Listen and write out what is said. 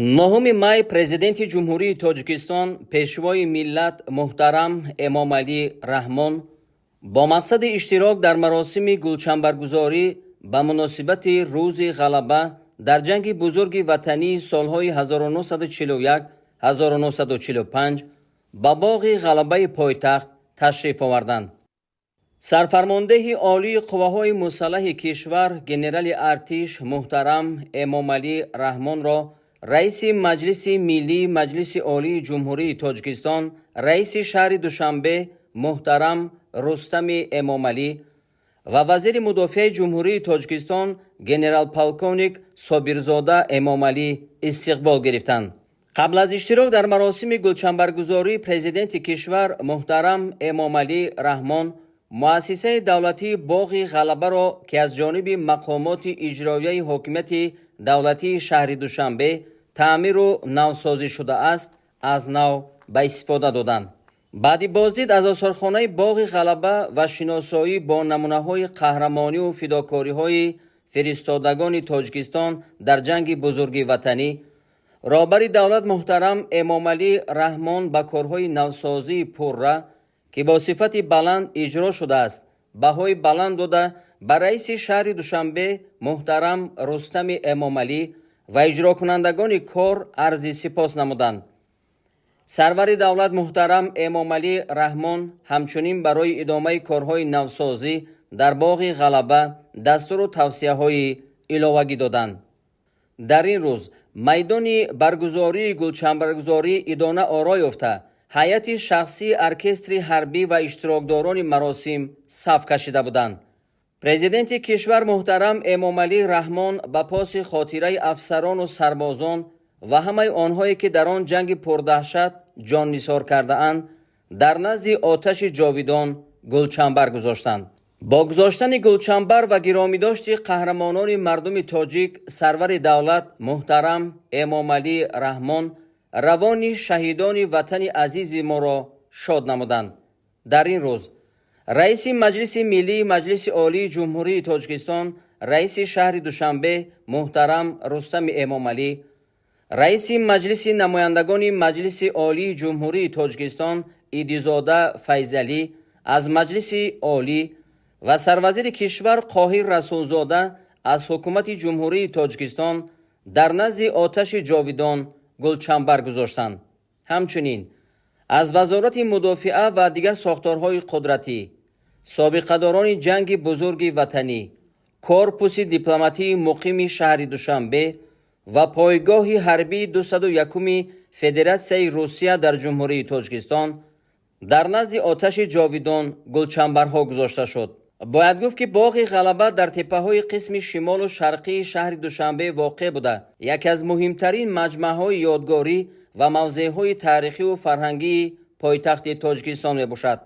9 май президенти ҷумҳурии Тоҷикистон пешвои миллат муҳтарам Эмомалӣ Раҳмон бо мақсади иштирок дар маросими гулчанбаргузорӣ ба муносибати Рӯзи ғалаба дар ҷанги бузурги ватании солҳои 1941-1945 ба боғи ғалабаи пойтахт ташриф оварданд. сарфармондеҳи олии қувваҳои мусаллаҳи кишвар генерали артиш муҳтарам Эмомалӣ Раҳмонро раиси маҷлиси миллии маҷлиси олии ҷумҳурии Тоҷикистон, раиси шаҳри Душанбе муҳтарам Рустами Эмомалӣ ва вазири мудофиаи ҷумҳурии Тоҷикистон генерал-полковник Собирзода Эмомалӣ истиқбол гирифтанд. қабл аз иштирок дар маросими гулчанбаргузории президенти кишвар муҳтарам Эмомалӣ Раҳмон муассисаи давлатии боғи ғалабаро ки аз ҷониби мақомоти иҷроияи ҳокимияти давлатии шаҳри Душанбе таъмиру навсозӣ шудааст, аз нав ба истифода доданд. баъди боздид аз осорхонаи боғи ғалаба ва шиносоӣ бо намунаҳои қаҳрамониву фидокориҳои фиристодагони Тоҷикистон дар ҷанги бузурги ватанӣ, роҳбари давлат муҳтарам Эмомалӣ Раҳмон ба корҳои навсозии пурра ки бо сифати баланд иҷро шудааст, баҳои баланд дода ба раиси шаҳри Душанбе муҳтарам Рустами Эмомалӣ ва иҷрокунандагони кор арзи сипос намуданд. сарвари давлат муҳтарам Эмомалӣ Раҳмон ҳамчунин барои идомаи корҳои навсозӣ дар боғи ғалаба дастуру тавсияҳои иловагӣ доданд. дар ин рӯз майдони баргузории гулчанбаргузорӣ идона оро ёфта, ҳайати шахсии оркестри ҳарбӣ ва иштирокдорони маросим саф кашида буданд. президенти кишвар муҳтарам Эмомалӣ Раҳмон ба поси хотираи афсарону сарбозон ва ҳамаи онҳое ки дар он ҷанги пурдаҳшат ҷоннисор кардаанд, дар назди оташи ҷовидон гулчанбар гузоштанд. бо гузоштани гулчанбар ва гиромидошти қаҳрамонони мардуми тоҷик, сарвари давлат муҳтарам Эмомалӣ Раҳмон равони шаҳидони ватани азизи моро шод намуданд. дар ин рӯз раиси маҷлиси миллии маҷлиси олии ҷумҳурии Тоҷикистон, раиси шаҳри Душанбе муҳтарам Рустами Эмомалӣ, раиси маҷлиси намояндагони маҷлиси олии ҷумҳурии Тоҷикистон Идизода Файзалӣ аз маҷлиси олӣ ва сарвазири кишвар Қоҳир Расулзода аз ҳукумати ҷумҳурии Тоҷикистон дар назди оташи ҷовидон гулчанбар гузоштанд. ҳамчунин аз вазорати мудофиа ва дигар сохторҳои қудратӣ, собиқадорони ҷанги бузурги ватанӣ, корпуси дипломатии муқими шаҳри Душанбе ва пойгоҳи ҳарбии 201-уми Федератсияи Русия дар ҷумҳурии Тоҷикистон дар назди оташи ҷовидон гулчанбарҳо гузошта шуд. бояд гуфт ки боғи ғалаба дар теппаҳои қисми шимолу шарқии шаҳри Душанбе воқеъ буда яке аз муҳимтарин маҷмаъҳои ёдгорӣ ва мавзеъҳои таърихиву фарҳангии пойтахти Тоҷикистон мебошад.